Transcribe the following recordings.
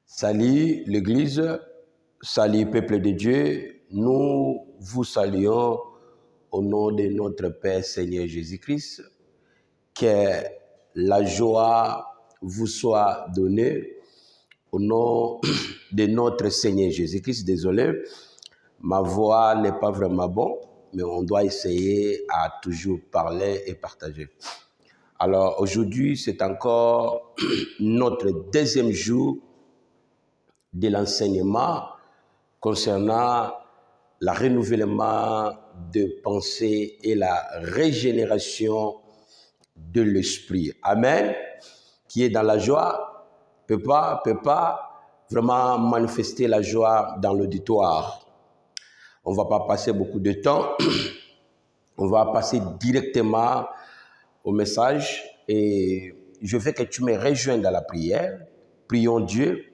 Salut l'Église, salut peuple de Dieu, nous vous saluons au nom de notre Père Seigneur Jésus-Christ. Que la joie vous soit donnée au nom de notre Seigneur Jésus-Christ. Désolé, ma voix n'est pas vraiment bonne, mais on doit essayer à toujours parler et partager. Alors aujourd'hui, c'est encore notre deuxième jour de l'enseignement concernant le renouvellement de pensée et la régénération de l'esprit. Amen. Qui est dans la joie peut pas vraiment manifester la joie dans l'auditoire. On ne va pas passer beaucoup de temps. On va passer directement au message et je veux que tu me rejoignes dans la prière. Prions Dieu.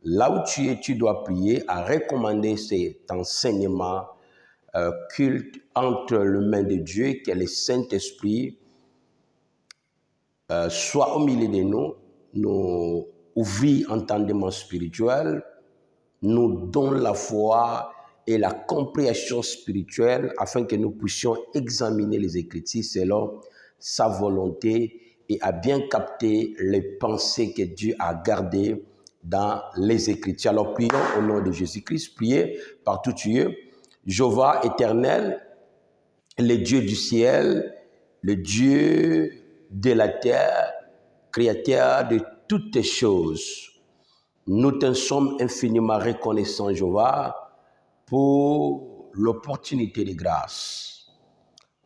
Là où tu es, tu dois prier à recommander cet enseignement culte entre les mains de Dieu, que le Saint-Esprit soit au milieu de nous, nous ouvrir entendement spirituel, nous donne la foi et la compréhension spirituelle afin que nous puissions examiner les Écritures selon sa volonté et à bien capter les pensées que Dieu a gardées dans les Écritures. Alors prions au nom de Jésus-Christ, priez partout tu es. Jéhovah éternel, le Dieu du ciel, le Dieu de la terre, créateur de toutes choses. Nous te sommes infiniment reconnaissants, Jéhovah, pour l'opportunité de grâce,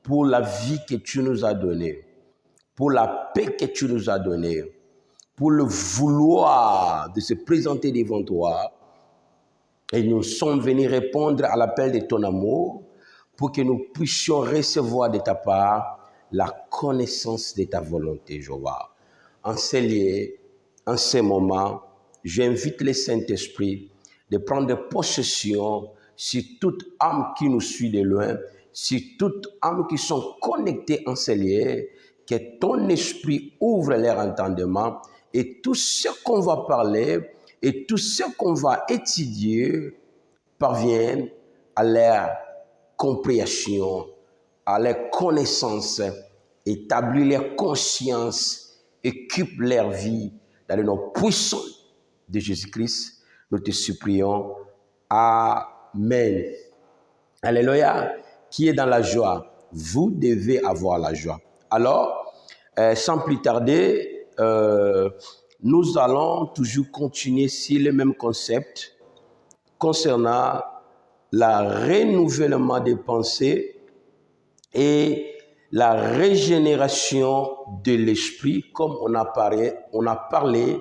pour la vie que tu nous as donnée, pour la paix que tu nous as donnée, pour le vouloir de se présenter devant toi. Et nous sommes venus répondre à l'appel de ton amour pour que nous puissions recevoir de ta part la connaissance de ta volonté, Jéhovah. En ces lieux, en ces moments, j'invite le Saint-Esprit de prendre possession sur toute âme qui nous suit de loin, sur toute âme qui sont connectées en ces lieux, que ton esprit ouvre leur entendement et tout ce qu'on va parler et tout ce qu'on va étudier parviennent à leur compréhension, à leur connaissance, établir leur conscience, occupe leur vie dans le nom puissant de Jésus-Christ. Nous te supplions. Amen. Alléluia. Qui est dans la joie? Vous devez avoir la joie. Alors, sans plus tarder, nous allons toujours continuer sur le même concept concernant le renouvellement des pensées et la régénération de l'esprit, comme on a parlé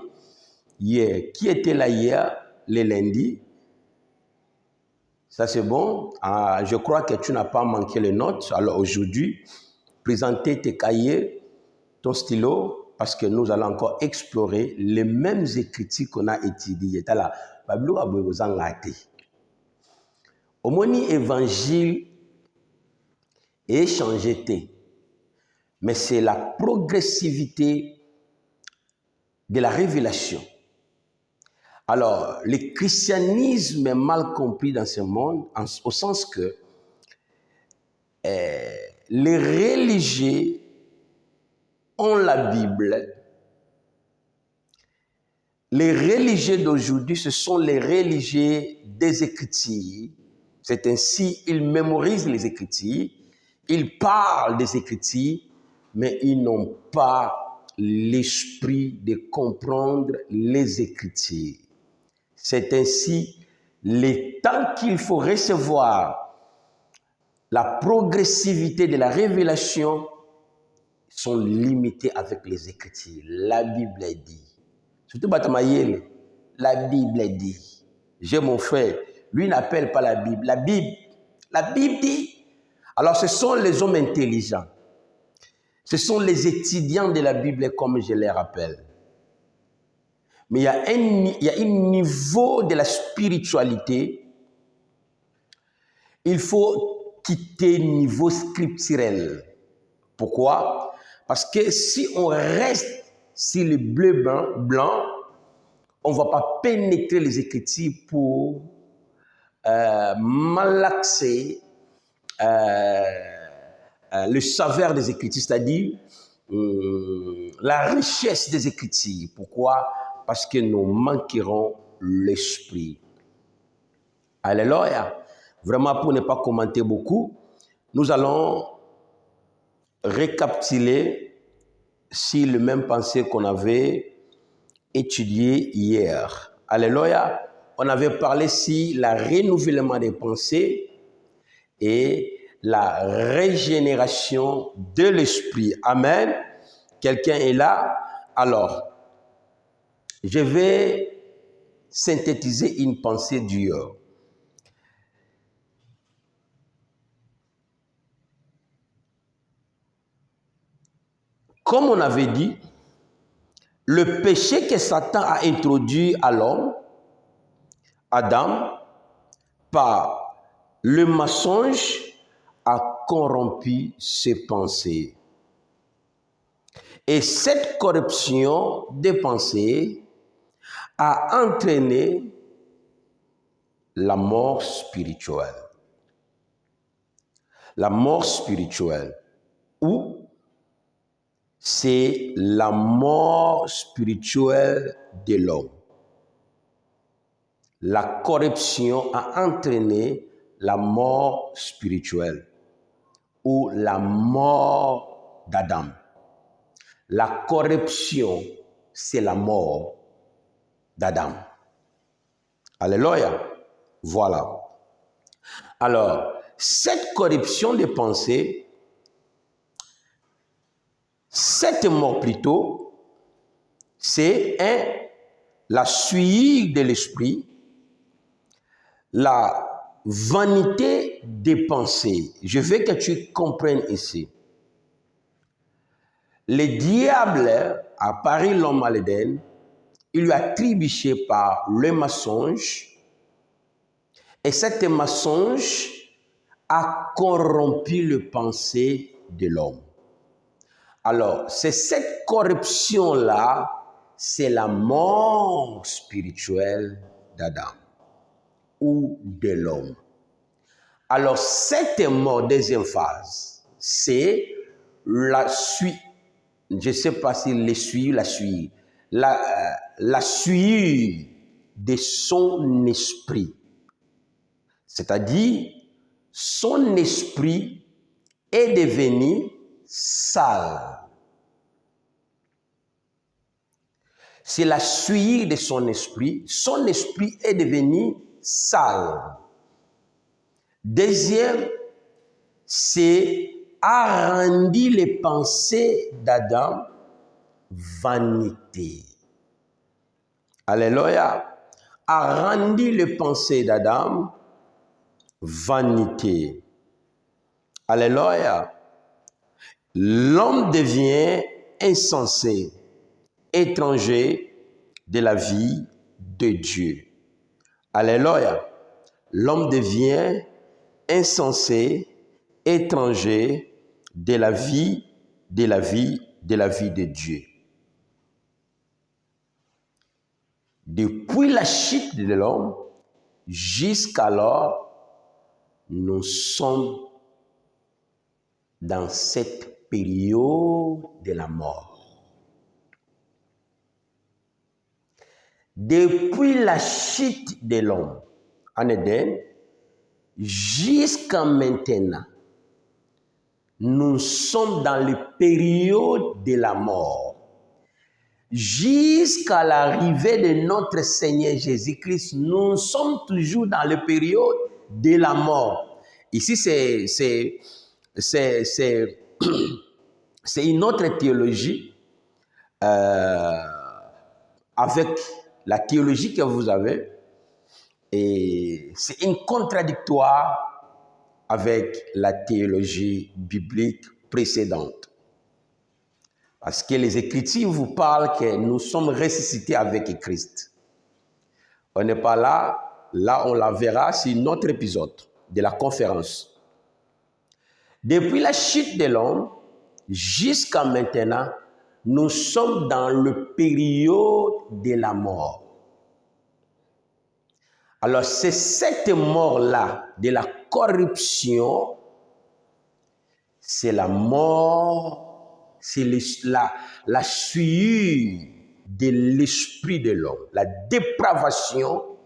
hier. Qui était là hier, le lundi? Ça c'est bon. Je crois que tu n'as pas manqué les notes. Alors aujourd'hui, présentez tes cahiers, ton stylo, parce que nous allons encore explorer les mêmes écritures qu'on a étudiées. Au moins, l'évangile est changé, mais c'est la progressivité de la révélation. Alors, le christianisme est mal compris dans ce monde, au sens que les religieux ont la Bible. Les religieux d'aujourd'hui, ce sont les religieux des Écritures. C'est ainsi, ils mémorisent les Écritures, ils parlent des Écritures, mais ils n'ont pas l'esprit de comprendre les Écritures. C'est ainsi, les temps qu'il faut recevoir la progressivité de la révélation sont limités avec les Écritures. La Bible dit. Surtout Batamayel, la Bible dit. J'ai mon frère, lui n'appelle pas la Bible. La Bible dit. Alors ce sont les hommes intelligents. Ce sont les étudiants de la Bible comme je les rappelle. Mais il y a un niveau de la spiritualité. Il faut quitter le niveau scripturel. Pourquoi? Parce que si on reste si le bleu blanc, on ne va pas pénétrer les Écritures pour malaxer le saveur des Écritures, c'est-à-dire la richesse des Écritures. Pourquoi? Parce que nous manquerons l'esprit. Alléluia. Vraiment, pour ne pas commenter beaucoup, nous allons récapituler sur le même pensée qu'on avait étudié hier. Alléluia. On avait parlé sur le renouvellement des pensées et la régénération de l'esprit. Amen. Quelqu'un est là? Alors, je vais synthétiser une pensée d'hier. Comme on avait dit, le péché que Satan a introduit à l'homme, Adam, par le mensonge, a corrompu ses pensées. Et cette corruption des pensées a entraîné la mort spirituelle. La mort spirituelle, ou c'est la mort spirituelle de l'homme. La corruption a entraîné la mort spirituelle ou la mort d'Adam. La corruption, c'est la mort d'Adam. Alléluia. Voilà. Alors, cette corruption des pensées, cette mort plutôt, c'est la suie de l'esprit, la vanité des pensées. Je veux que tu comprennes ici. Le diable a pari l'homme à l'Éden, il lui a trébuché par le mensonge, et cet mensonge a corrompu le pensée de l'homme. Alors, c'est cette corruption-là, c'est la mort spirituelle d'Adam ou de l'homme. Alors, cette mort, deuxième phase, c'est la suite. Je ne sais pas si la suite de son esprit. C'est-à-dire, son esprit est devenu sale. C'est la suie de son esprit est devenu sale. Deuxième, c'est a rendu les pensées d'Adam vanité. Alléluia. A rendu les pensées d'Adam vanité. Alléluia. L'homme devient insensé, étranger de la vie de Dieu. Alléluia. L'homme devient insensé, étranger de la vie de Dieu. Depuis la chute de l'homme, jusqu'alors, nous sommes dans cette période de la mort. Depuis la chute de l'homme en Éden, jusqu'à maintenant, nous sommes dans la période de la mort. Jusqu'à l'arrivée de notre Seigneur Jésus-Christ, nous sommes toujours dans la période de la mort. Ici, c'est une autre théologie avec la théologie que vous avez. Et c'est une contradictoire avec la théologie biblique précédente. Parce que les Écritures vous parlent que nous sommes ressuscités avec Christ. On n'est pas là, on la verra sur notre épisode de la conférence. Depuis la chute de l'homme jusqu'à maintenant, nous sommes dans le période de la mort. Alors, c'est cette mort-là, de la corruption, c'est la mort, c'est la souillure de l'esprit de l'homme, la dépravation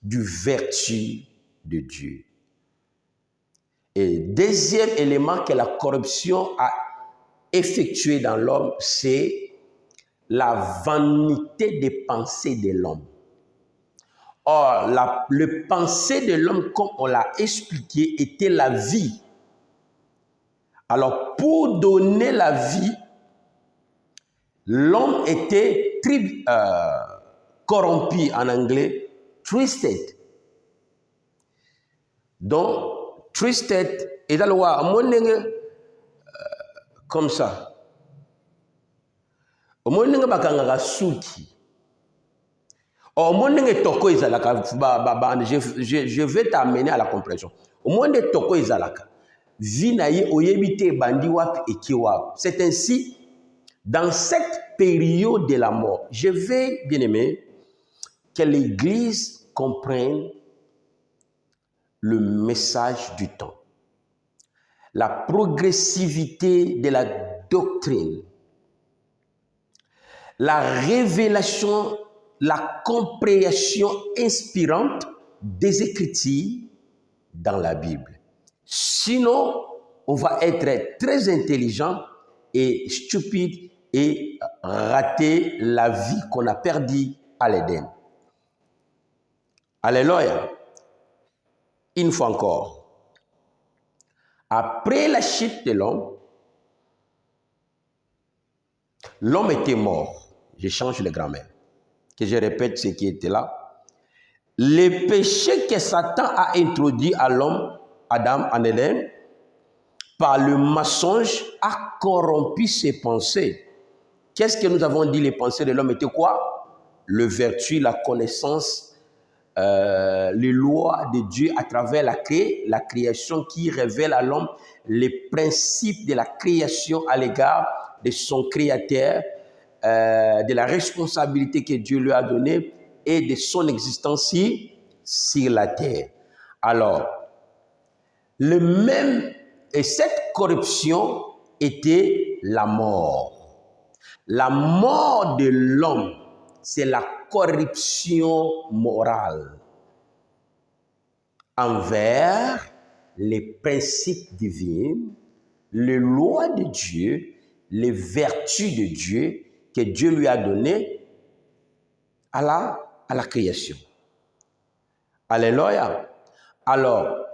du vertu de Dieu. Et deuxième élément que la corruption a effectué dans l'homme, c'est la vanité des pensées de l'homme. Or, le pensée de l'homme, comme on l'a expliqué, était la vie. Alors, pour donner la vie, l'homme était corrompu, en anglais, twisted. Donc, twisted, et dans le roi, comme ça. Je vais t'amener à la compréhension. Au moins de toko izalaka. C'est ainsi, dans cette période de la mort, je vais, bien aimé, que l'Église comprenne le message du temps. La progressivité de la doctrine. La révélation, la compréhension inspirante des Écritures dans la Bible. Sinon, on va être très intelligent et stupide et rater la vie qu'on a perdue à l'Éden. Alléluia. Une fois encore. Après la chute de l'homme, l'homme était mort. Je change de grammaire. Que je répète ce qui était là. Le péché que Satan a introduit à l'homme, Adam en Éden, par le mensonge, a corrompu ses pensées. Qu'est-ce que nous avons dit, les pensées de l'homme étaient quoi? Le vertu, la connaissance, les lois de Dieu à travers la création qui révèle à l'homme les principes de la création à l'égard de son créateur, de la responsabilité que Dieu lui a donnée et de son existence sur la terre. Alors, et cette corruption était la mort. La mort de l'homme, c'est la corruption morale envers les principes divins, les lois de Dieu, les vertus de Dieu que Dieu lui a données à la création. Alléluia. Alors,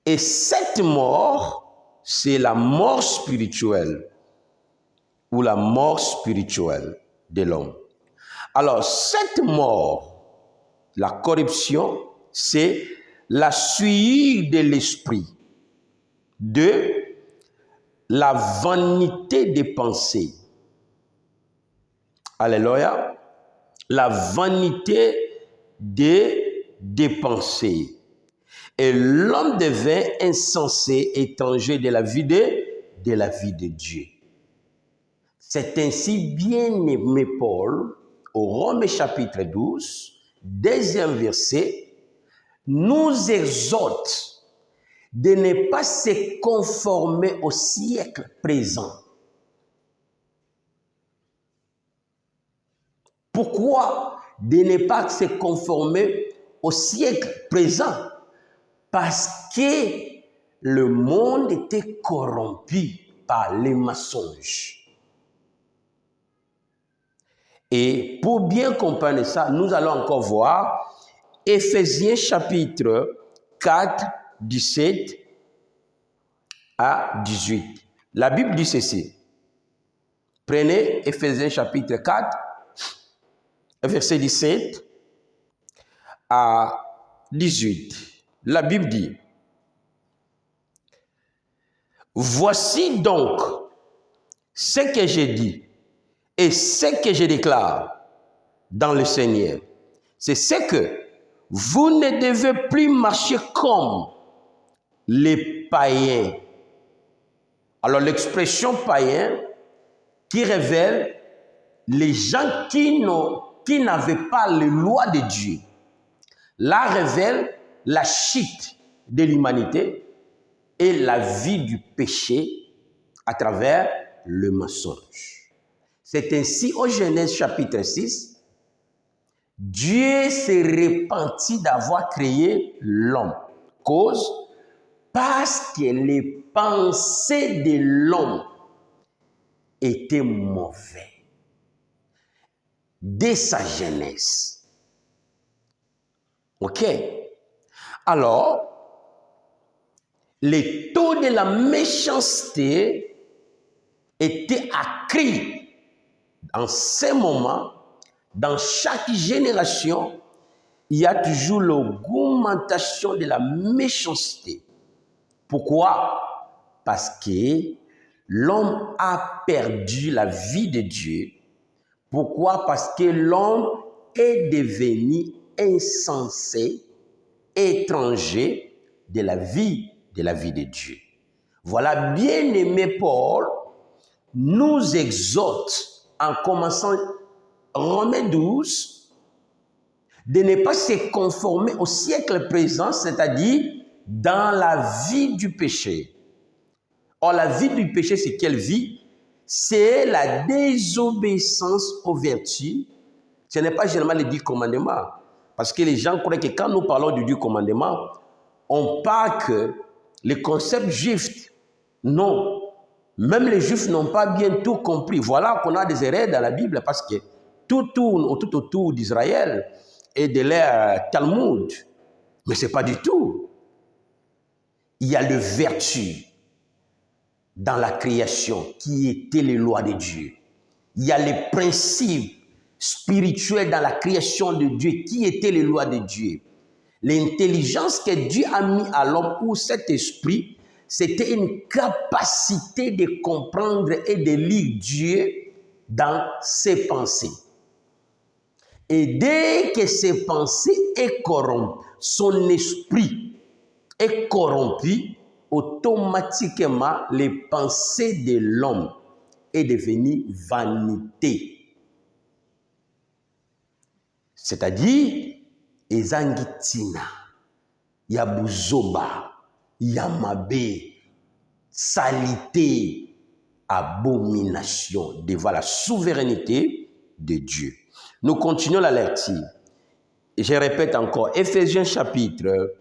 et cette mort, c'est la mort spirituelle ou la mort spirituelle de l'homme. Alors, cette mort, la corruption, c'est la souillure de l'esprit, de la vanité des pensées. Alléluia. La vanité des pensées. Et l'homme devint insensé, étranger de la vie de Dieu. C'est ainsi, bien-aimé Paul, au Romains chapitre 12, deuxième verset, nous exhorte de ne pas se conformer au siècle présent. Pourquoi de ne pas se conformer au siècle présent? Parce que le monde était corrompu par les mensonges. Et pour bien comprendre ça, nous allons encore voir Éphésiens chapitre 4, 17 à 18. La Bible dit ceci. Prenez Éphésiens chapitre 4, verset 17 à 18. La Bible dit, « Voici donc ce que j'ai dit et ce que je déclare dans le Seigneur. C'est ce que vous ne devez plus marcher comme les païens Alors l'expression païen qui révèle les gens qui n'avaient pas les lois de Dieu. Là révèle la chute de l'humanité et la vie du péché à travers le mensonge. C'est ainsi au Genèse chapitre 6, Dieu s'est repenti d'avoir créé l'homme. Cause, parce que les pensées de l'homme étaient mauvaises dès sa jeunesse. Ok? Alors, les taux de la méchanceté étaient accrus en ces moments. Dans chaque génération, il y a toujours l'augmentation de la méchanceté. Pourquoi? Parce que l'homme a perdu la vie de Dieu. Pourquoi? Parce que l'homme est devenu insensé, étranger de la vie de Dieu. Voilà, bien-aimé Paul nous exhorte en commençant Romains 12, de ne pas se conformer au siècle présent, c'est-à-dire dans la vie du péché. Or, la vie du péché, c'est quelle vie? C'est la désobéissance aux vertus. Ce n'est pas généralement les 10 commandements. Parce que les gens croient que quand nous parlons du 10 commandements, on parle que les concepts juifs. Non. Même les juifs n'ont pas bien tout compris. Voilà qu'on a des erreurs dans la Bible parce que tout tourne tout autour d'Israël et de l'ère Talmud. Mais ce n'est pas du tout. Il y a le vertu dans la création qui était les lois de Dieu. Il y a les principes spirituels dans la création de Dieu qui étaient les lois de Dieu. L'intelligence que Dieu a mis à l'homme ou cet esprit, c'était une capacité de comprendre et de lire Dieu dans ses pensées. Et dès que ses pensées est corrompues, son esprit est corrompu, automatiquement les pensées de l'homme est devenue vanité. C'est-à-dire, ezangitina, yabuzoba, yamabe, salité, abomination devant la souveraineté de Dieu. Nous continuons la lecture. Et je répète encore, Éphésiens chapitre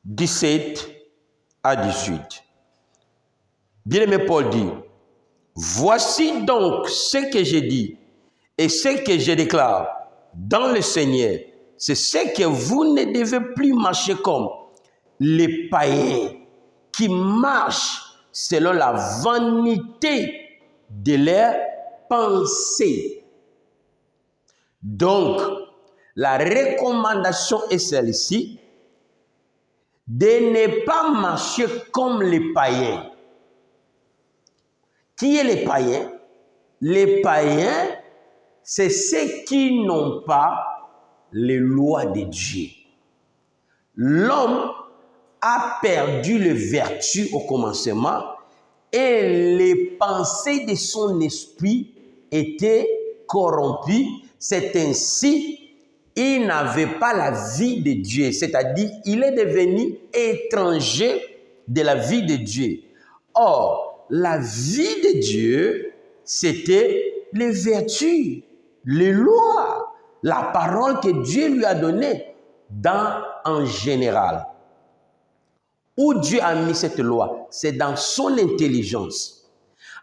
17 à 18. Bien-aimé Paul dit, voici donc ce que j'ai dit et ce que je déclare dans le Seigneur, c'est ce que vous ne devez plus marcher comme les païens qui marchent selon la vanité de leurs pensées. Donc, la recommandation est celle-ci, de ne pas marcher comme les païens. Qui est les païens? Les païens, c'est ceux qui n'ont pas les lois de Dieu. L'homme a perdu les vertus au commencement et les pensées de son esprit étaient corrompues. C'est ainsi il n'avait pas la vie de Dieu, c'est-à-dire il est devenu étranger de la vie de Dieu. Or, la vie de Dieu, c'était les vertus, les lois, la parole que Dieu lui a donnée en général. Où Dieu a mis cette loi, c'est dans son intelligence.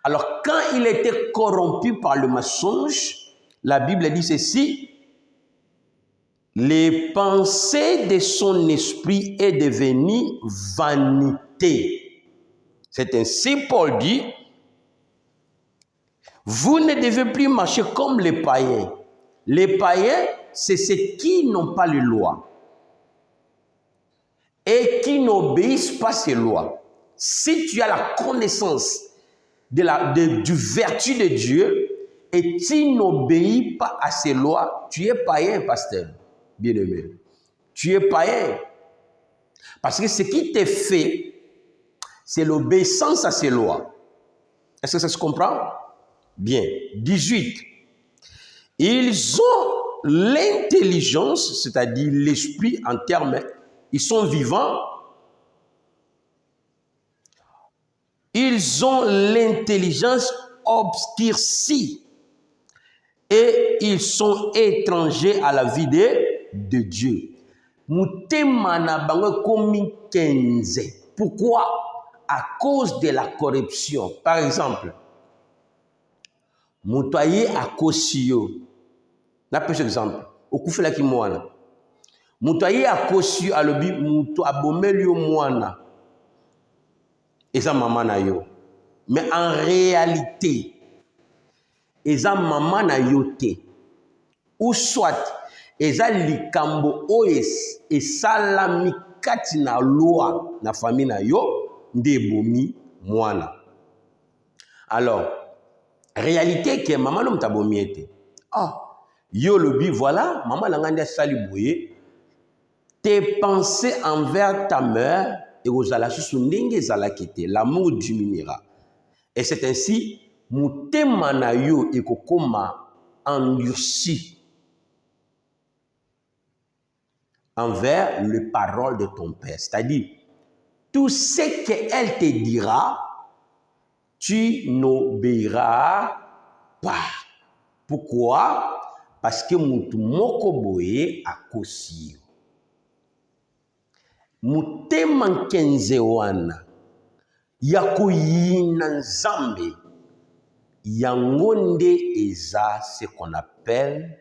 Alors, quand il était corrompu par le mensonge, la Bible dit ceci, les pensées de son esprit est devenue vanité. C'est ainsi Paul dit, vous ne devez plus marcher comme les païens. Les païens, c'est ceux qui n'ont pas les lois et qui n'obéissent pas ces lois. Si tu as la connaissance du vertu de Dieu et tu n'obéis pas à ces lois, tu es païen, pasteur, bien-aimé. Tu es païen. Parce que ce qui te fait c'est l'obéissance à ces lois. Est-ce que ça se comprend? Bien. 18. Ils ont l'intelligence, c'est-à-dire l'esprit en termes, ils sont vivants. Ils ont l'intelligence obscurcie et ils sont étrangers à la vie de Dieu. Pourquoi? À cause de la corruption. Par exemple, Moutaye a Kosio. Na peu exemple. Okufela ki mwana. Moutaye a Kosio alobi muto abomelio mwana. Et ça maman na yo. Mais en réalité, et ça maman na yo te. Ou soit, et ça likambo oes et salami kati na loi na famille na yo ndebomi mwana. Alors, réalité que maman no mtabomi ete. Ah, yo lobi voilà, maman langande sali boye. Tes pensées envers ta mère et aux l'amour diminuera. Et c'est ainsi, mutema na yo ekokoma endurci envers les paroles de ton père. C'est-à-dire, tout ce qu'elle te dira, tu n'obéiras pas. Pourquoi? Parce que mutu moko boye akosio. Mutema nkenze wana yakoyina nzambe yangonde eza ce qu'on appelle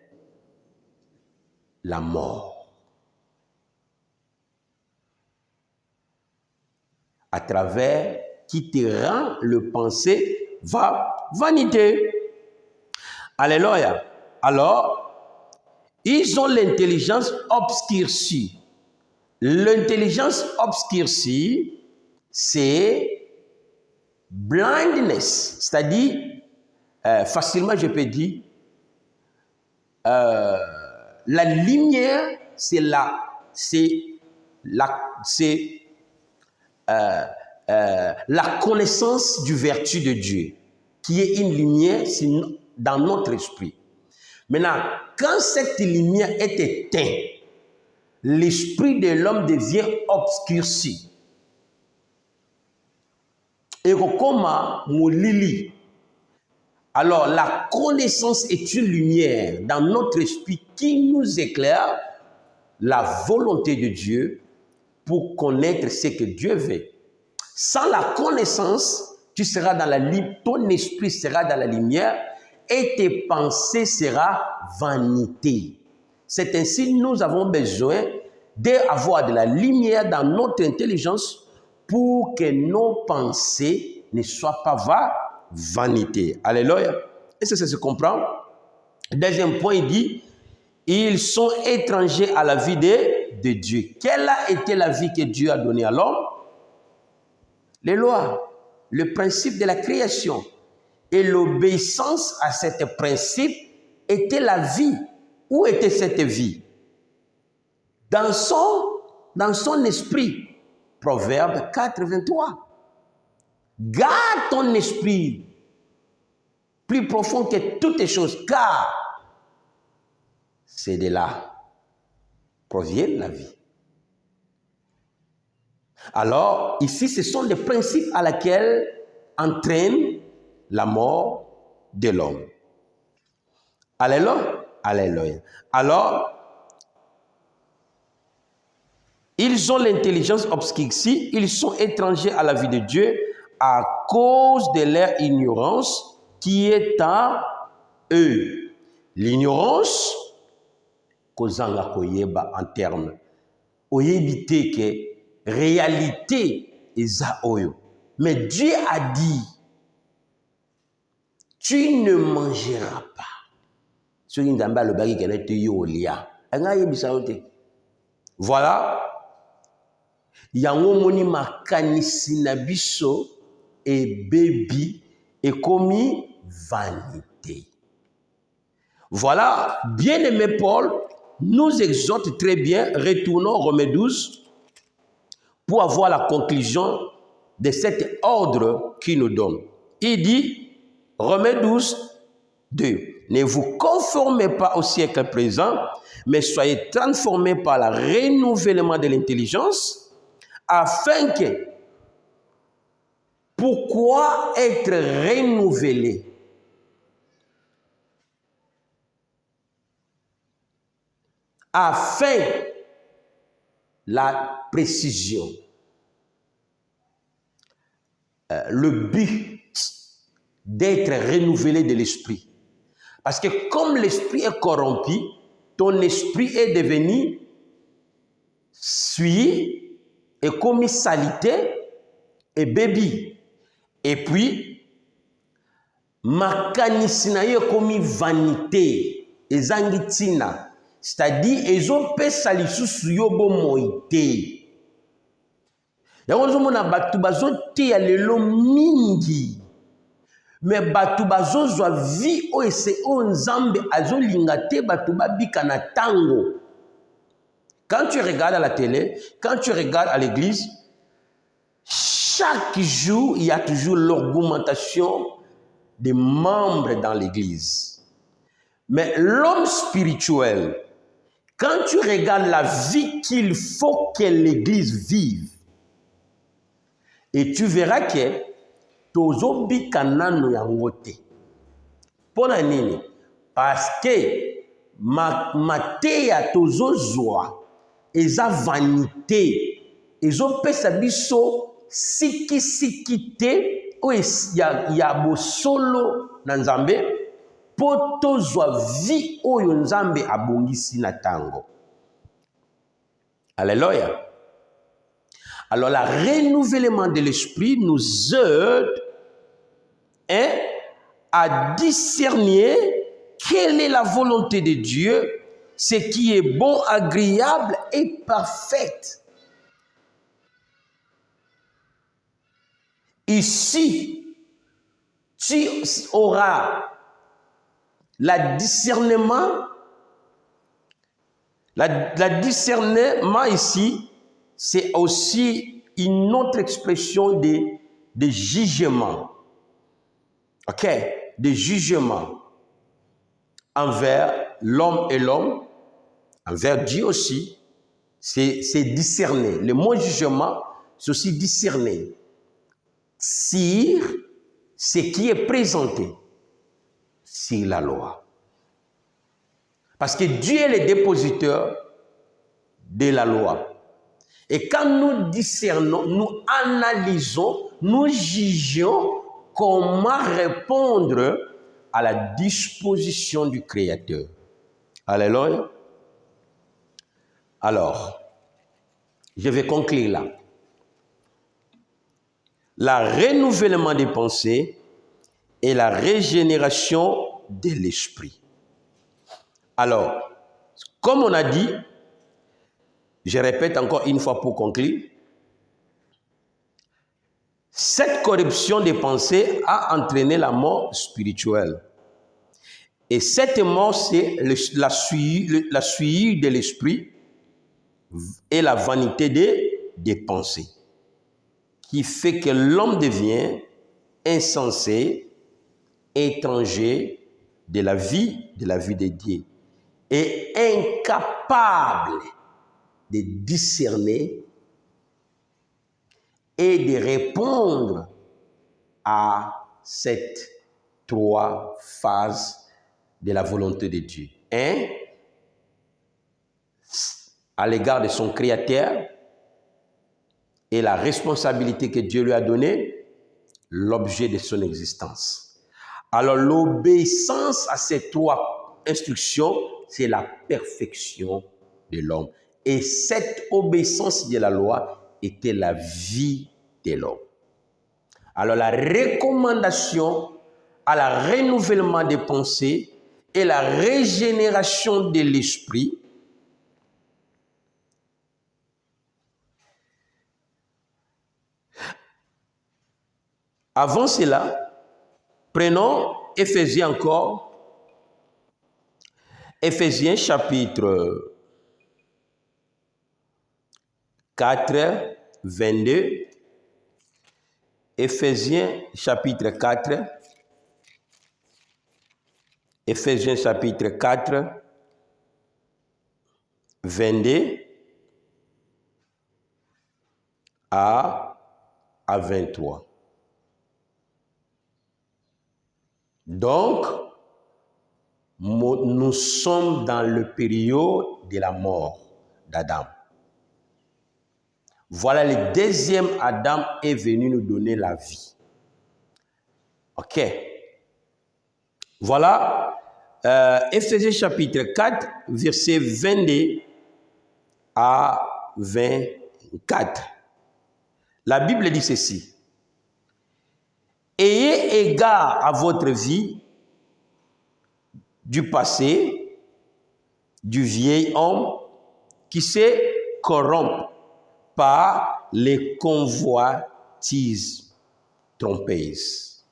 la mort. À travers qui te rend le pensée vanité. Alléluia. Alors, ils ont l'intelligence obscurcie. L'intelligence obscurcie, c'est blindness, c'est-à-dire, facilement je peux dire, la lumière, c'est la connaissance du vertu de Dieu, qui est une lumière dans notre esprit. Maintenant, quand cette lumière est éteinte, l'esprit de l'homme devient obscurci. Et comme molili. Alors, la connaissance est une lumière dans notre esprit qui nous éclaire la volonté de Dieu pour connaître ce que Dieu veut. Sans la connaissance, tu seras dans ton esprit sera dans la lumière et tes pensées seront vanité. C'est ainsi que nous avons besoin d'avoir de la lumière dans notre intelligence pour que nos pensées ne soient pas vanité. Alléluia. Est-ce que ça se comprend? Deuxième point, il dit, ils sont étrangers à la vie de Dieu. Quelle a été la vie que Dieu a donnée à l'homme? Les lois, le principe de la création. Et l'obéissance à ce principe était la vie. Où était cette vie? Dans son esprit. Proverbe 4, 23. Garde ton esprit plus profond que toutes les choses, car c'est de là provient la vie. Alors, ici, ce sont des principes à laquelle entraîne la mort de l'homme. Alléluia. Alléluia. Alors, ils ont l'intelligence obscurcie, ils sont étrangers à la vie de Dieu à cause de leur ignorance qui est en eux. L'ignorance, kozanga koyeba en termes, oyebite que réalité eza oyo. Mais Dieu a dit, tu ne mangeras pas. Voilà. Yango moni makanisi na biso et baby et commis vanité. Voilà, bien-aimé Paul nous exhorte très bien, retournons Romains 12 pour avoir la conclusion de cet ordre qu'il nous donne. Il dit, Romains 12, 2, ne vous conformez pas au siècle présent, mais soyez transformés par le renouvellement de l'intelligence, afin que, pourquoi être renouvelé? Afin, la précision, le but d'être renouvelé de l'esprit. Parce que comme l'esprit est corrompu, ton esprit est devenu souillé et commis salité et baby. Et puis, makanisi na yo commis vanité, ezangitina. C'est-à-dire, ils ont pesa lisusu yo bomoite. Yango zomona batu bazote ya lelo mingi. Mais batu bazozwa vie o ese o nzambe azolinga te batu babika na tango. Quand tu regardes à la télé, quand tu regardes à l'église, chaque jour, il y a toujours l'augmentation des membres dans l'église. Mais l'homme spirituel, quand tu regardes la vie qu'il faut que l'église vive, et tu verras que tozobi kanano yango te. Pona nini? Parce que mateya tozozwa eza vanité. Ezo pesa biso siki te o ya bosolo na nzambe po tozwa vie oyo nzambe abongisi na tango. Alléluia. Alors, le renouvellement de l'esprit nous aide à discerner quelle est la volonté de Dieu, ce qui est bon, agréable et parfait. Ici, tu auras le discernement. La discernement ici, c'est aussi une autre expression de jugement. Ok? De jugement envers l'homme et l'homme, envers Dieu aussi. C'est discerner. Le mot jugement, c'est aussi discerner. Sur ce qui est présenté sur la loi. Parce que Dieu est le dépositeur de la loi. Et quand nous discernons, nous analysons, nous jugeons comment répondre à la disposition du Créateur. Alléluia. Alors, je vais conclure là. Le renouvellement des pensées et la régénération de l'esprit. Alors, comme on a dit, je répète encore une fois pour conclure, cette corruption des pensées a entraîné la mort spirituelle. Et cette mort, c'est la souillure de l'esprit et la vanité des pensées, qui fait que l'homme devient insensé, étranger de la vie de Dieu, et incapable de discerner et de répondre à cette trois phases de la volonté de Dieu. Un, à l'égard de son Créateur et la responsabilité que Dieu lui a donnée, l'objet de son existence. Alors l'obéissance à ces trois instructions, c'est la perfection de l'homme. Et cette obéissance de la loi était la vie de l'homme. Alors la recommandation à la renouvellement des pensées et la régénération de l'esprit avant cela, prenons Éphésiens encore, Éphésiens chapitre 4, 22 Éphésiens chapitre 4. Éphésiens chapitre 4, 22 à 23. Donc, nous sommes dans le période de la mort d'Adam. Voilà, le deuxième Adam est venu nous donner la vie. Ok. Voilà, Éphésiens chapitre 4, verset 22 à 24. La Bible dit ceci. Ayez égard à votre vie du passé, du vieil homme qui se corrompt par les convoitises trompeuses.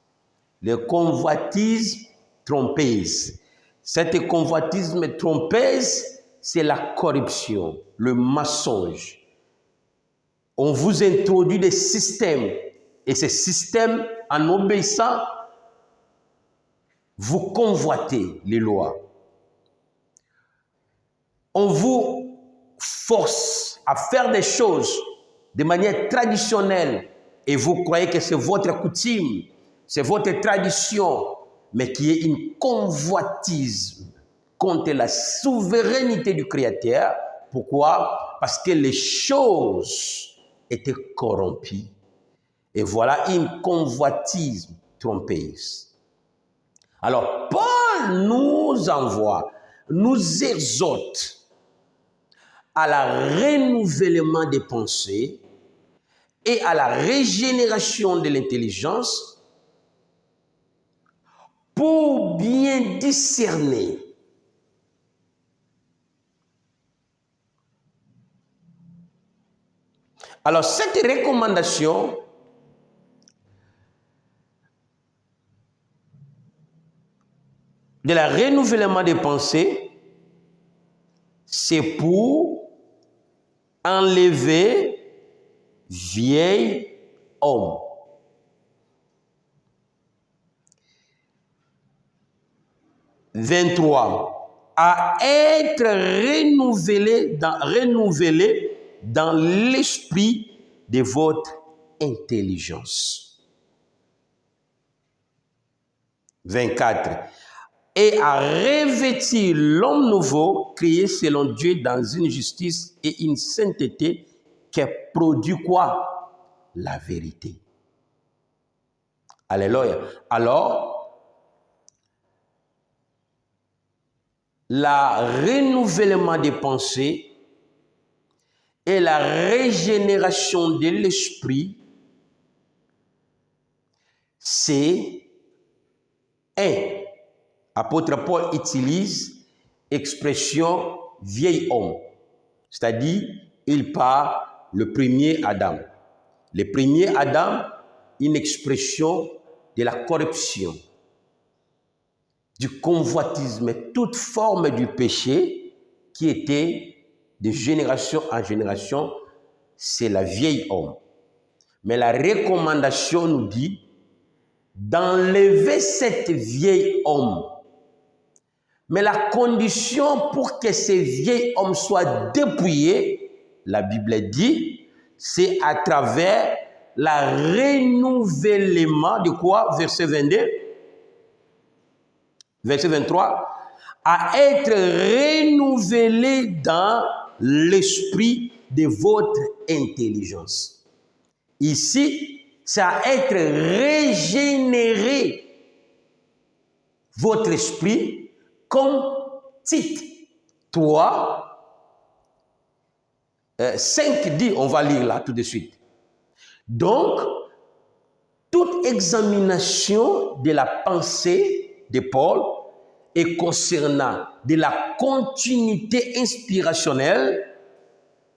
Les convoitises trompeuses. Cette convoitisme trompeuse, c'est la corruption, le mensonge. On vous introduit des systèmes, et ces systèmes, en obéissant, vous convoitez les lois. On vous force à faire des choses de manière traditionnelle et vous croyez que c'est votre coutume, c'est votre tradition, mais qui est une convoitise contre la souveraineté du Créateur. Pourquoi? Parce que les choses étaient corrompues. Et voilà une convoitise trompeuse. Alors, Paul nous envoie, nous exhorte à la renouvellement des pensées et à la régénération de l'intelligence pour bien discerner alors cette recommandation de la renouvellement des pensées, c'est pour enlever vieil homme. « 23. À être renouvelé dans l'esprit de votre intelligence. » 24. Et à revêtir l'homme nouveau, créé selon Dieu dans une justice et une sainteté qui produit quoi? La vérité. Alléluia. Alors, le renouvellement des pensées et la régénération de l'esprit, c'est apôtre Paul utilise l'expression vieil homme, c'est-à-dire il parle le premier Adam. Le premier Adam, une expression de la corruption, du convoitisme, toute forme du péché qui était de génération en génération, c'est la vieille homme. Mais la recommandation nous dit d'enlever cette vieille homme. Mais la condition pour que ce vieil homme soit dépouillé, la Bible dit, c'est à travers le renouvellement de quoi? Verset 22, verset 23, à être renouvelé dans l'esprit de votre intelligence. Ici, c'est à être régénéré votre esprit, comme Tite 3, 5 dit, on va lire là tout de suite. Donc, toute examination de la pensée de Paul et concernant de la continuité inspirationnelle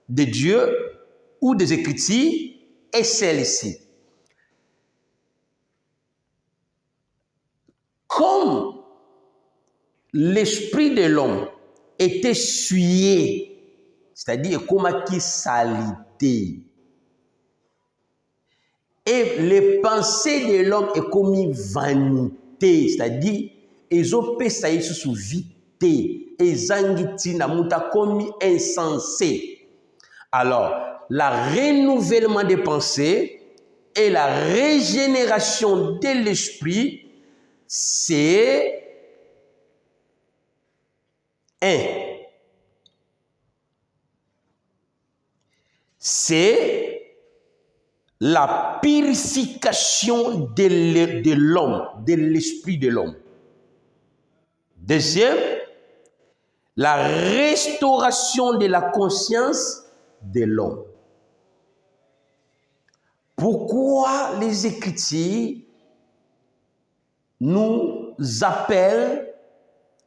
de Dieu ou des Écritures est celle-ci. Comme l'esprit de l'homme était souillé, c'est-à-dire comme qui salité, Et les pensées de l'homme est comme une vanité, c'est-à-dire, ils ont pensé sous vité, ils ont comme insensé. Alors, le renouvellement des pensées et la régénération de l'esprit, c'est c'est la purification de l'homme, de l'esprit de l'homme. Deuxième, la restauration de la conscience de l'homme. Pourquoi les Écritures nous appellent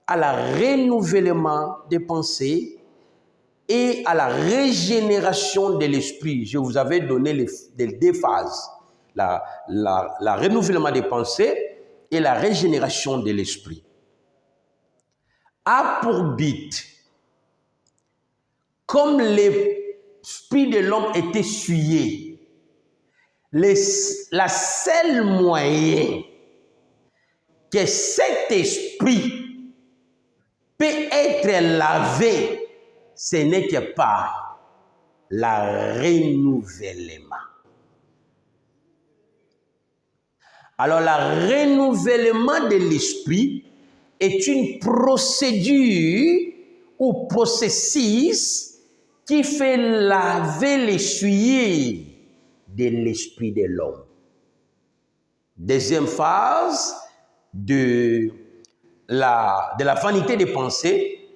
à la renouvellement des pensées et à la régénération de l'esprit? Je vous avais donné les deux phases. La renouvellement des pensées et la régénération de l'esprit. A pour but, comme l'esprit de l'homme était souillé, la seule moyen que cet esprit peut être lavé, ce n'est que par le renouvellement. Alors, le renouvellement de l'esprit est une procédure ou processus qui fait laver les souillures de l'esprit de l'homme. Deuxième phase de la vanité des pensées,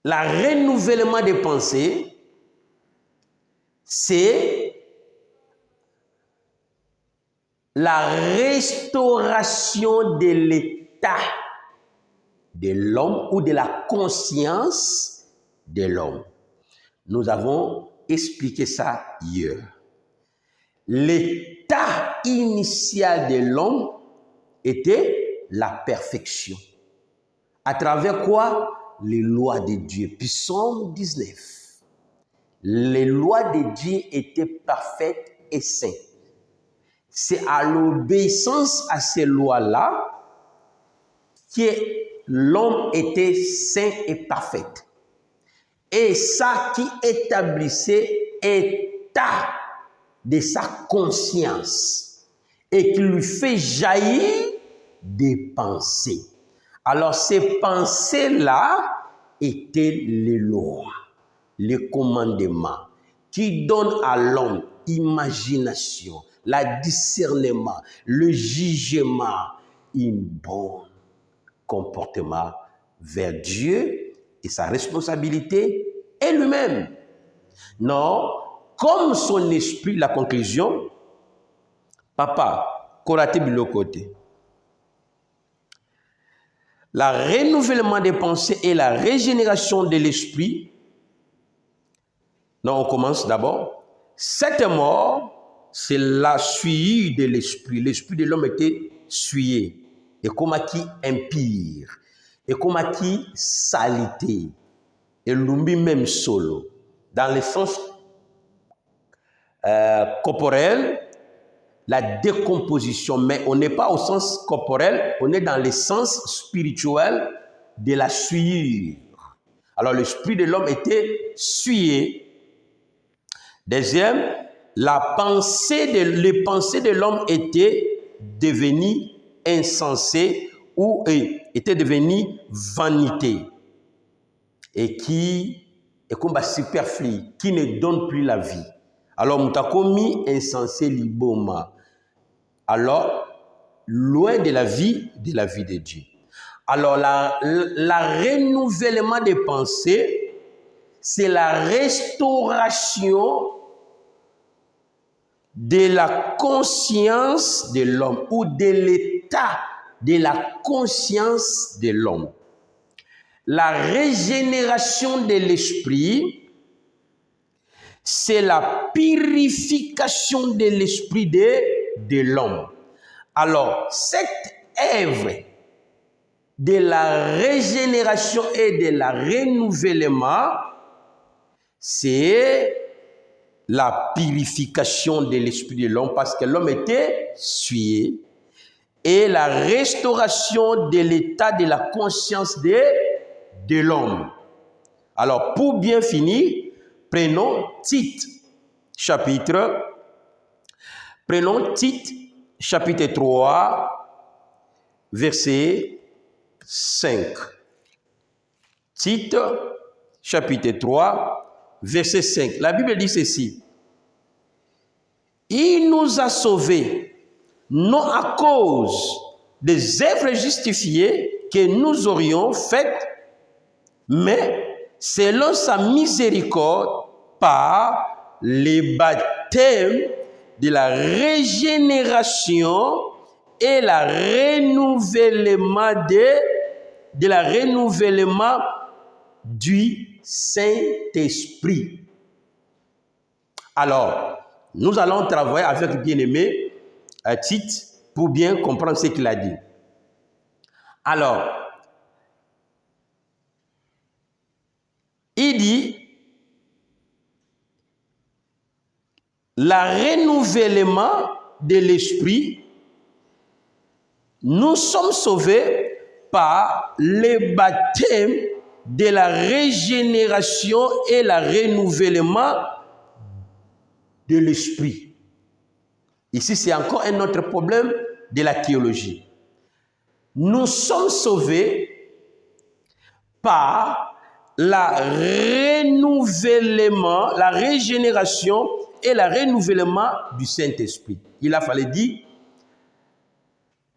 le renouvellement des pensées, c'est la restauration de l'état de l'homme ou de la conscience de l'homme. Nous avons expliqué ça hier. L'état initial de l'homme était la perfection. À travers quoi? Les lois de Dieu. Psaume 19. Les lois de Dieu étaient parfaites et saintes. C'est à l'obéissance à ces lois-là que l'homme était saint et parfait. Et ça qui établissait l'état de sa conscience et qui lui fait jaillir des pensées. Alors ces pensées-là étaient les lois, les commandements qui donnent à l'homme imagination, le discernement, le jugement, un bon comportement vers Dieu et sa responsabilité et lui-même. Non, comme son esprit, la conclusion, papa, koraté bilo côté. Le renouvellement des pensées et la régénération de l'esprit. Non, on commence d'abord. Cette mort, c'est la souillure de l'esprit. L'esprit de l'homme était souillé. Et comme qui impire. Et comme qui salité. Et l'umbi même solo. Dans le sens corporel, la décomposition, mais on n'est pas au sens corporel, on est dans le sens spirituel de la souillure. Alors l'esprit de l'homme était souillé. Deuxième, les pensées de l'homme étaient devenues insensées ou étaient devenues vanité et qui est comme superflu, qui ne donne plus la vie. Alors, mutakomi insensé liboma. Alors, loin de la vie de Dieu. Alors, la renouvellement des pensées, c'est la restauration de la conscience de l'homme ou de l'état de la conscience de l'homme. La régénération de l'esprit, c'est la purification de l'esprit de l'homme. Alors, cette œuvre de la régénération et de la renouvellement, c'est la purification de l'esprit de l'homme parce que l'homme était souillé et la restauration de l'état de la conscience de l'homme. Alors, pour bien finir, prenons Tite, chapitre 3, verset 5. Tite, chapitre 3, verset 5. La Bible dit ceci. Il nous a sauvés, non à cause des œuvres justifiées que nous aurions faites, mais selon sa miséricorde par les baptêmes de la régénération et la renouvellement du Saint-Esprit. Alors, nous allons travailler avec le bien-aimé Tite pour bien comprendre ce qu'il a dit. Alors, il dit, le renouvellement de l'esprit, nous sommes sauvés par le baptême de la régénération et le renouvellement de l'esprit. Ici, c'est encore un autre problème de la théologie. Nous sommes sauvés par la régénération et le renouvellement du Saint-Esprit. Il a fallu dire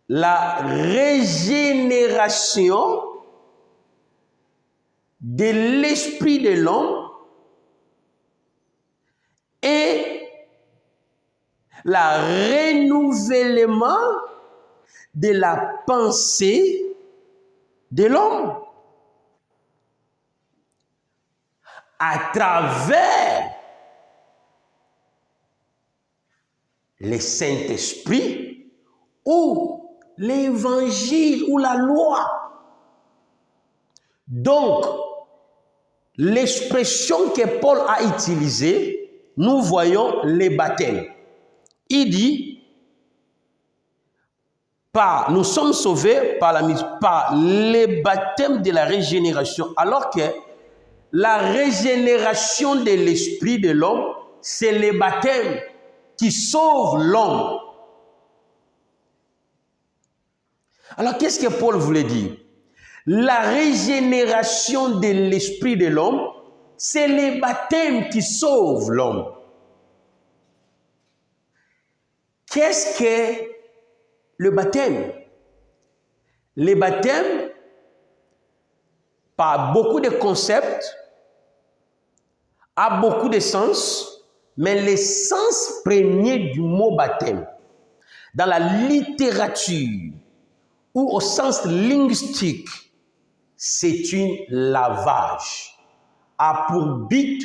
la régénération de l'esprit de l'homme et le renouvellement de la pensée de l'homme à travers le Saint-Esprit ou l'évangile ou la loi. Donc, l'expression que Paul a utilisée, nous voyons les baptêmes. Il dit, nous sommes sauvés par les baptêmes de la régénération, alors que la régénération de l'esprit de l'homme, c'est les baptêmes qui sauvent l'homme. Alors, qu'est-ce que Paul voulait dire? La régénération de l'esprit de l'homme, c'est les baptêmes qui sauvent l'homme. Qu'est-ce que le baptême? Le baptême, par beaucoup de concepts, a beaucoup de sens, mais le sens premier du mot baptême, dans la littérature ou au sens linguistique, c'est un lavage, a pour but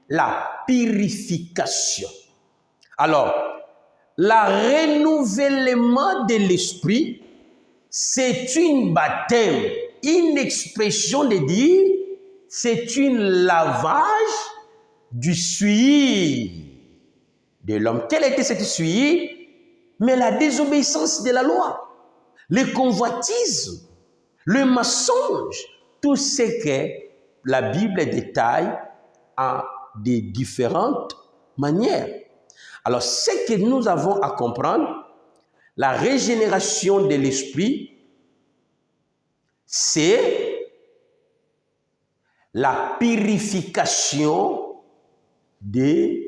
la purification. Alors, le renouvellement de l'esprit, c'est un baptême, une expression de dire, c'est un lavage du souillure de l'homme. Quel était cette souillure? Mais la désobéissance de la loi, le convoitisme, le mensonge, tout ce que la Bible détaille en de différentes manières. Alors, ce que nous avons à comprendre, la régénération de l'esprit, c'est la purification de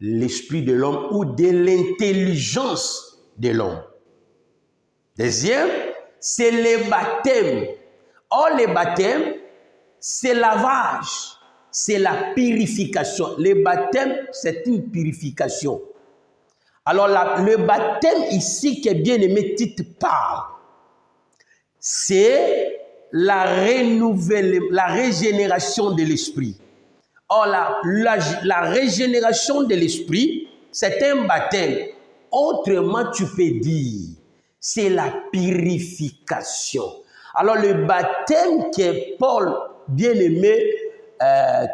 l'esprit de l'homme ou de l'intelligence de l'homme. Deuxième, c'est le baptême. Or, le baptême, c'est lavage, c'est la purification. Le baptême, c'est une purification. Alors, le baptême ici que bien-aimé Tite parle, c'est la régénération de l'esprit. Or, la régénération de l'esprit, c'est un baptême. Autrement, tu peux dire, c'est la purification. Alors, le baptême que Paul, bien-aimé,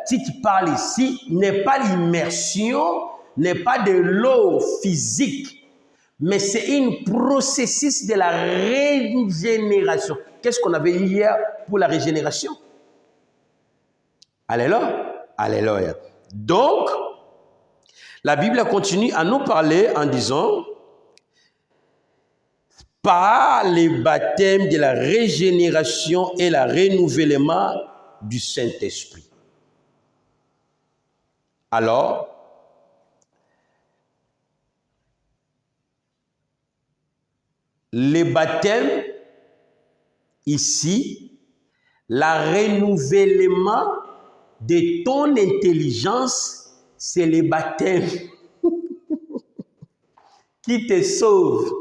Tite parle ici, n'est pas l'immersion n'est pas de l'eau physique, mais c'est un processus de la régénération. Qu'est-ce qu'on avait hier pour la régénération? Alléluia. Alléluia. Donc, la Bible continue à nous parler en disant, par les baptêmes de la régénération et le renouvellement du Saint-Esprit. Alors, les baptêmes, ici, le renouvellement de ton intelligence, c'est le baptême qui te sauve.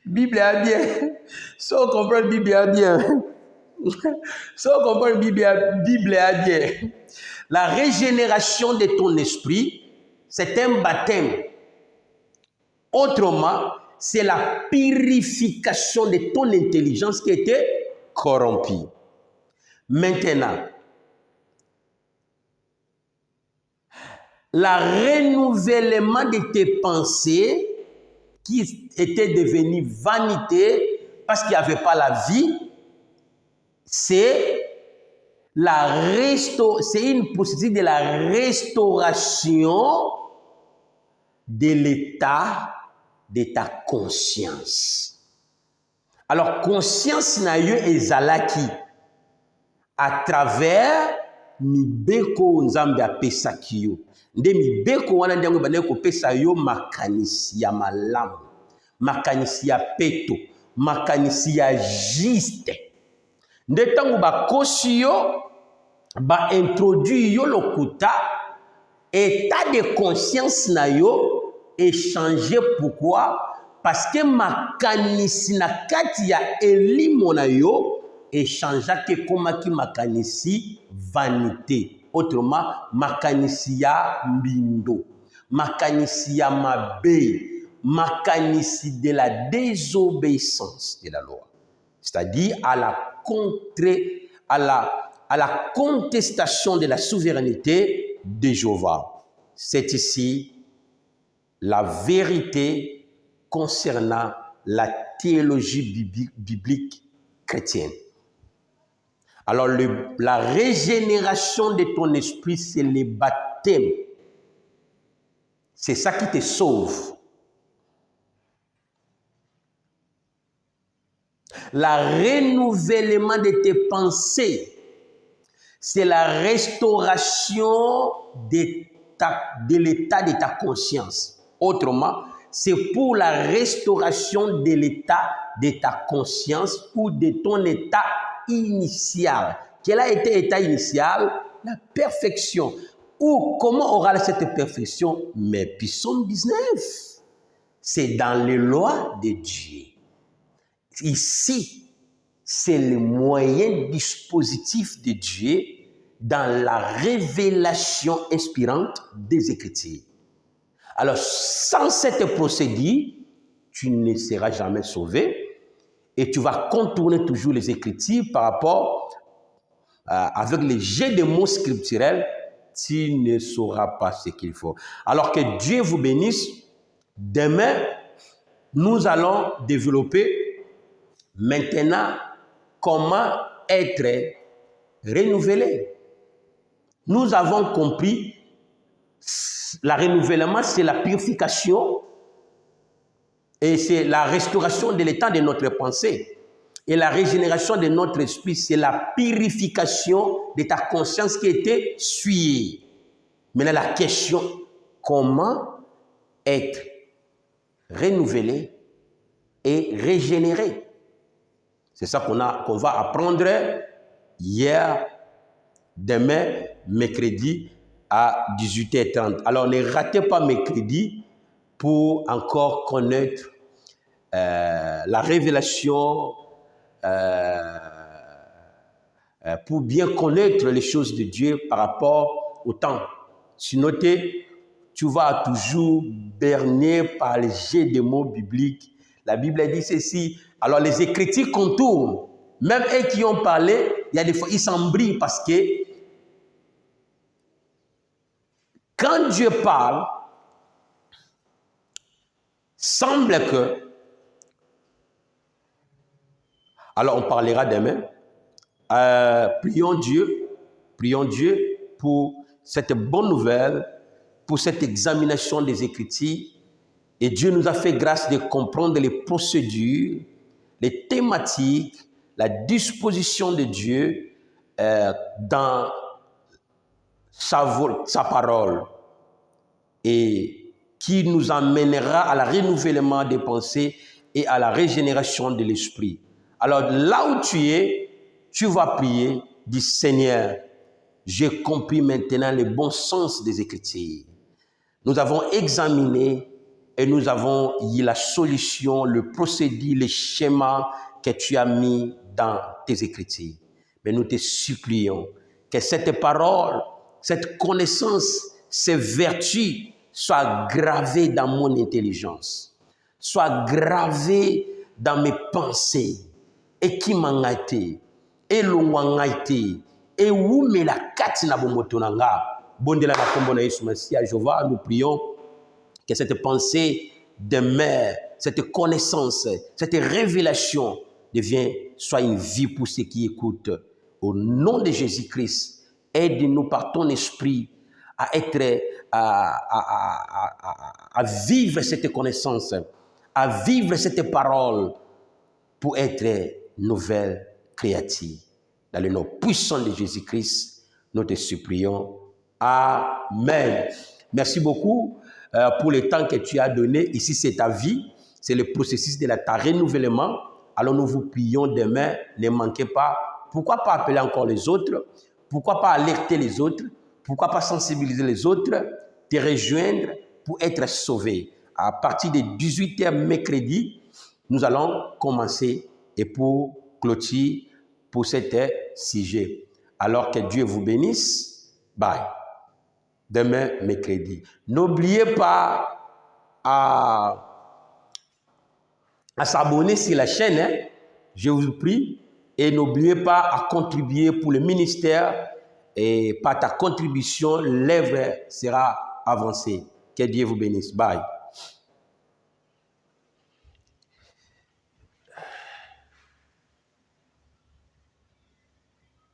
Bible a bien. Si on comprend la Bible a bien. Si on comprend la Bible a bien. La régénération de ton esprit, c'est un baptême. Autrement, c'est la purification de ton intelligence qui était corrompue. Maintenant, le renouvellement de tes pensées qui étaient devenues vanité parce qu'il n'y avait pas la vie, c'est une procédure de la restauration de l'état de ta conscience. Alors, conscience na yo ezalaki à travers mibeko nzambe apesaki yo. Nde mibeko wana ndango bande kopesa yo makanisi ya malamu, makanisi ya peto, makanisi ya juste. Nde tango bakosi yo ba introduire yo lokuta état de conscience na yo est changé. Pourquoi? Parce que makanisi na kati ya elimo na yo est changé que komaki makanisi vanité. Autrement, makanisi ya mbindo, makanisi ya mabe, makanisi de la désobéissance de la loi. C'est-à-dire à la contestation de la souveraineté de Jéhovah. C'est ici la vérité concernant la théologie biblique chrétienne. Alors, la régénération de ton esprit, c'est le baptême. C'est ça qui te sauve. Le renouvellement de tes pensées, c'est la restauration de l'état de ta conscience. Autrement, c'est pour la restauration de l'état de ta conscience ou de ton état initial. Quel a été l'état initial? La perfection. Ou comment aura cette perfection? Mais Psaume 19, c'est dans les lois de Dieu. Ici, c'est le moyen dispositif de Dieu dans la révélation inspirante des Écritures. Alors, sans cette procédure, tu ne seras jamais sauvé et tu vas contourner toujours les Écritures par rapport avec les jets de mots scripturels, tu ne sauras pas ce qu'il faut. Alors que Dieu vous bénisse. Demain, nous allons développer maintenant comment être renouvelé. Nous avons compris le renouvellement, c'est la purification et c'est la restauration de l'état de notre pensée. Et la régénération de notre esprit, c'est la purification de ta conscience qui était souillée. Maintenant, la question, comment être renouvelé et régénéré? C'est ça qu'on va apprendre hier, demain, mercredi à 18h30. Alors, ne ratez pas mercredi pour encore connaître la révélation, pour bien connaître les choses de Dieu par rapport au temps. Sinon, tu vas toujours berner par les jets de mots bibliques. La Bible dit ceci. Alors, les Écritures contournent. Même eux qui ont parlé, il y a des fois, ils s'embrient parce que Quand Dieu parle, semble que, alors on parlera demain, prions Dieu pour cette bonne nouvelle, pour cette examination des Écritures. Et Dieu nous a fait grâce de comprendre les procédures, les thématiques, la disposition de Dieu dans sa parole, et qui nous amènera à la renouvellement des pensées et à la régénération de l'esprit. Alors là où tu es, tu vas prier, dis Seigneur, j'ai compris maintenant le bon sens des Écritures. Nous avons examiné et nous avons eu la solution, le procédé, le schéma que tu as mis dans tes Écritures. Mais nous te supplions que cette parole, cette connaissance, ces vertus soient gravées dans mon intelligence, soient gravées dans mes pensées, et qui m'a été, et l'ongaité, et où me la katina bomotonanga, bondela la kombona Yesu Messia, Jéhovah, nous prions que cette pensée demeure, cette connaissance, cette révélation soit une vie pour ceux qui écoutent. Au nom de Jésus-Christ, aide-nous par ton esprit à être, à vivre cette connaissance, à vivre cette parole pour être nouvelle créature. Dans le nom puissant de Jésus-Christ, nous te supplions. Amen. Merci beaucoup pour le temps que tu as donné. Ici, c'est ta vie. C'est le processus de ta renouvellement. Alors, nous vous prions demain. Ne manquez pas. Pourquoi pas appeler encore les autres? Pourquoi pas alerter les autres? Pourquoi pas sensibiliser les autres? Te rejoindre pour être sauvé. À partir de 18h mercredi, nous allons commencer et pour clôturer pour cet sujet. Alors que Dieu vous bénisse. Bye. Demain, mercredi. N'oubliez pas à s'abonner sur la chaîne, hein? Je vous prie. Et n'oubliez pas à contribuer pour le ministère. Et par ta contribution, l'œuvre sera avancée. Que Dieu vous bénisse. Bye.